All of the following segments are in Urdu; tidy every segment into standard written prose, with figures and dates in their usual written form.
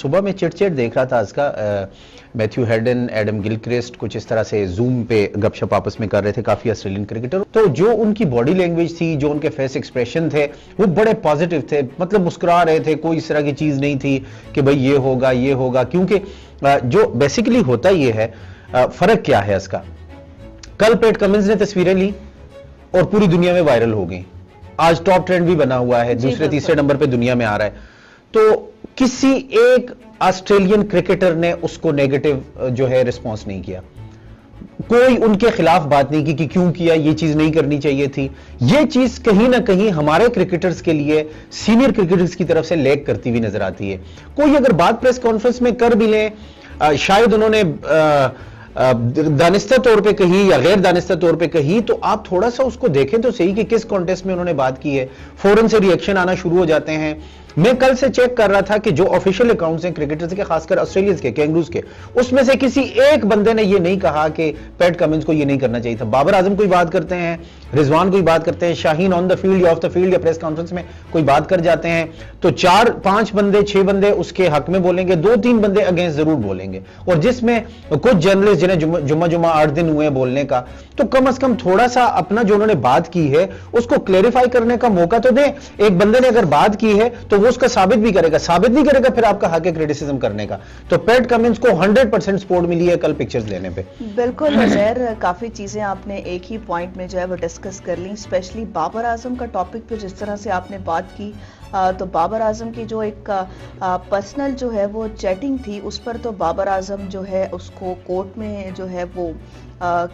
صبح میں چٹ چٹ دیکھ رہا تھا اس کا میتھیو ہیڈن ایڈم گلکرسٹ کچھ اس طرح سے زوم پہ گپ شپ آپس میں کر رہے تھے کافی آسٹریلین کرکٹر. تو جو ان کی باڈی لینگویج تھی, جو ان کے فیس ایکسپریشن تھے, وہ بڑے پازیٹیو تھے, مطلب مسکرا رہے تھے, کوئی اس طرح کی چیز نہیں تھی کہ بھئی یہ ہوگا. کیونکہ جو بیسیکلی ہوتا یہ ہے, فرق کیا ہے اس کا, کل پیٹ کمنز نے تصویریں لی اور پوری دنیا میں وائرل ہو گئی, آج ٹاپ ٹرینڈ بھی بنا ہوا ہے, دوسرے تیسرے نمبر پہ دنیا میں آ رہا ہے. تو کسی ایک آسٹریلین کرکٹر نے اس کو نیگیٹو جو ہے رسپانس نہیں کیا, کوئی ان کے خلاف بات نہیں کی کہ کیوں کیا, یہ چیز نہیں کرنی چاہیے تھی. یہ چیز کہیں نہ کہیں ہمارے کرکٹرز کے لیے سینئر کرکٹرز کی طرف سے لیک کرتی ہوئی نظر آتی ہے. کوئی اگر بات پریس کانفرنس میں کر بھی لیں, شاید انہوں نے دانستہ طور پہ کہی یا غیر دانستہ طور پہ کہی, تو آپ تھوڑا سا اس کو دیکھیں تو صحیح کہ کس کانٹیسٹ میں انہوں نے بات کی ہے. فوراً سے ریئیکشن آنا شروع ہو جاتے ہیں. میں کل سے چیک کر رہا تھا کہ جو آفیشیل اکاؤنٹس ہیں کرکٹرز کے, خاص کر آسٹریلینز کے, کینگروز کے, اس میں سے کسی ایک بندے نے یہ نہیں کہا کہ پیٹ کمنز کو یہ نہیں کرنا چاہیے تھا. بابر اعظم کوئی بات کرتے ہیں, رضوان کوئی بات کرتے ہیں, شاہین آن دا فیلڈ یا آف دا فیلڈ یا پریس کانفرنس میں کوئی بات کر جاتے ہیں, تو 4-5 بندے 6 بندے اس کے حق میں بولیں گے, 2-3 بندے اگینسٹ ضرور بولیں گے. اور جس میں کچھ جرنلسٹ جنہیں جمعہ 8 دن ہوئے بولنے کا, تو کم از کم تھوڑا سا اپنا جو انہوں نے بات کی ہے اس کو کلیریفائی کرنے کا موقع تو دیں. ایک بندے نے اگر بات کی ہے تو وہ اس کا ثابت بھی کرے گا, ثابت نہیں کرے گا پھر آپ کا حق ہے کرٹیسزم کرنے کا. تو پیٹ کمنز کو 100% سپورٹ ملی ہے کل پکچرز لینے پہ. بالکل زہر, کافی چیزیں آپ نے ایک ہی پوائنٹ میں جو ہے وہ ڈسکس کر لیں, اسپیشلی بابر اعظم کا ٹاپک پہ جس طرح سے آپ نے بات کی. تو بابر اعظم کی جو ایک پرسنل جو ہے وہ چیٹنگ تھی, اس پر تو بابر اعظم جو ہے اس کو کورٹ میں جو ہے وہ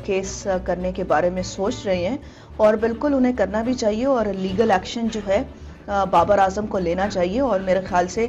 کیس کرنے کے بارے میں سوچ رہے ہیں, اور بالکل انہیں کرنا بھی چاہیے اور لیگل ایکشن جو ہے بابر اعظم کو لینا چاہیے. اور میرے خیال سے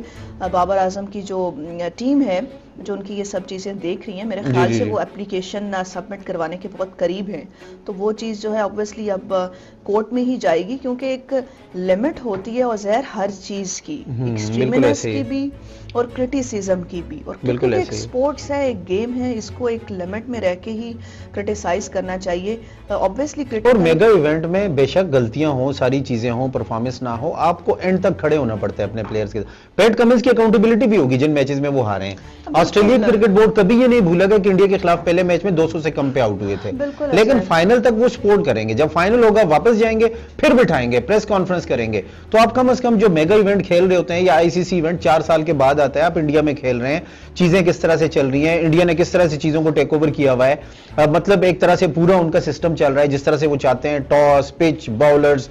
بابر اعظم کی جو ٹیم ہے جو ان کی یہ سب چیزیں دیکھ رہی ہیں, میرے خیال سے وہ اپلیکیشن سبمٹ کروانے کے بہت قریب ہیں. تو وہ چیز جو ہے obviously اب کورٹ میں ہی جائے گی, کیونکہ ایک لمٹ ہوتی ہے اور زہر ہر چیز کی, ایکسٹریمنس کی بھی اور کرٹیسزم کی بھی. اور کرکٹ ایک سپورٹس ہے, ایک گیم ہے, اس کو ایک لمٹ میں رہ کے ہی کرٹیسائز کرنا چاہیے. obviously کرکٹ اور میگا ایونٹ میں بے شک غلطیاں ہوں, ساری چیزیں ہوں, پرفارمنس نہ ہو, آپ کو اینڈ تک کھڑے ہونا پڑتا ہے اپنے پلیئرز کے. پیٹ کمنز کی اکاؤنٹیبلٹی بھی ہوگی جن میچز میں وہ ہارے ہیں. آسٹریلین کرکٹ بورڈ کبھی یہ نہیں بھولا گا کہ انڈیا کے خلاف پہلے میچ میں 200 سے کم پہ آؤٹ ہوئے تھے, لیکن فائنل تک وہ سپورٹ کریں گے. جب فائنل ہوگا واپس جائیں گے, پھر بٹھائیں گے, پریس کانفرنس کریں گے. تو آپ کم از کم جو میگا ایونٹ کھیل رہے ہوتے ہیں یا ICC ایونٹ 4 سال کے بعد آتا ہے, آپ انڈیا میں کھیل رہے ہیں, چیزیں کس طرح سے چل رہی ہیں, انڈیا نے کس طرح سے چیزوں کو ٹیک اوور کیا ہوا ہے, مطلب ایک طرح سے پورا ان کا سسٹم چل رہا ہے جس طرح سے وہ چاہتے ہیں, toss, pitch, bowlers,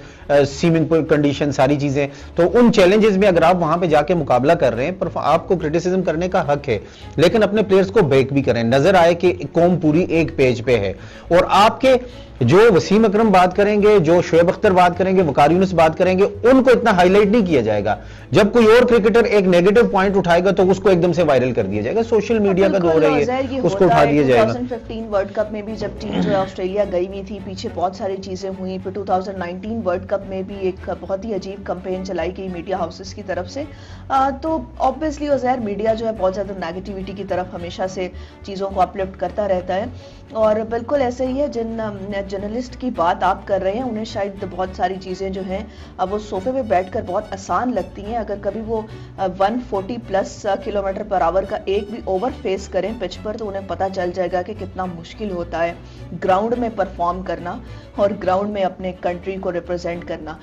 seeming condition, ساری چیزیں. تو ان چیلنجز میں اگر آپ وہاں پہ جا کے مقابلہ کر رہے ہیں, پر آپ کو کرٹیسزم کرنے کا حق ہے, لیکن اپنے پلیئرز کو بیک بھی کریں, نظر آئے کہ قوم پوری ایک پیج پہ ہے. اور آپ کے جو وسیم اکرم بات کریں گے, جو شعیب اختر بات کریں گے, وقار یونس بات کریں گے, ان کو اتنا ہائی لائٹ نہیں کیا جائے گا. جب کوئی اور کرکٹر ایک نیگیٹو پوائنٹ اٹھائے گا تو اس کو ایک دم سے وائرل کر دیا جائے گا. سوشل میڈیا کا دور ہے یہ, اس کو اٹھا دیا جائے گا. 2015 ورلڈ کپ میں بھی جب ٹیم جو ہے آسٹریلیا گئی ہوئی تھی, پیچھے بہت ساری چیزیں ہوئی. پھر 2019 ورلڈ کپ میں بھی ایک بہت ہی عجیب کمپین چلائی گئی میڈیا ہاؤسز کی طرف سے. تو obviously اور میڈیا جو ہے بہت زیادہ نیگیٹیوٹی کی طرف ہمیشہ سے چیزوں کو اپلفٹ کرتا رہتا ہے. اور بالکل ایسے ہی ہے, جن جرنلسٹ کی بات آپ کر رہے ہیں انہیں شاید بہت ساری چیزیں جو ہیں اب وہ صوفے پہ بیٹھ کر بہت آسان لگتی ہیں. اگر کبھی وہ 140+ کلومیٹر پر آور کا ایک بھی اوور فیس کریں پچ پر, تو انہیں پتہ چل جائے گا کہ کتنا مشکل ہوتا ہے گراؤنڈ میں پرفارم کرنا اور گراؤنڈ میں اپنے کنٹری کو ریپرزینٹ کرنا.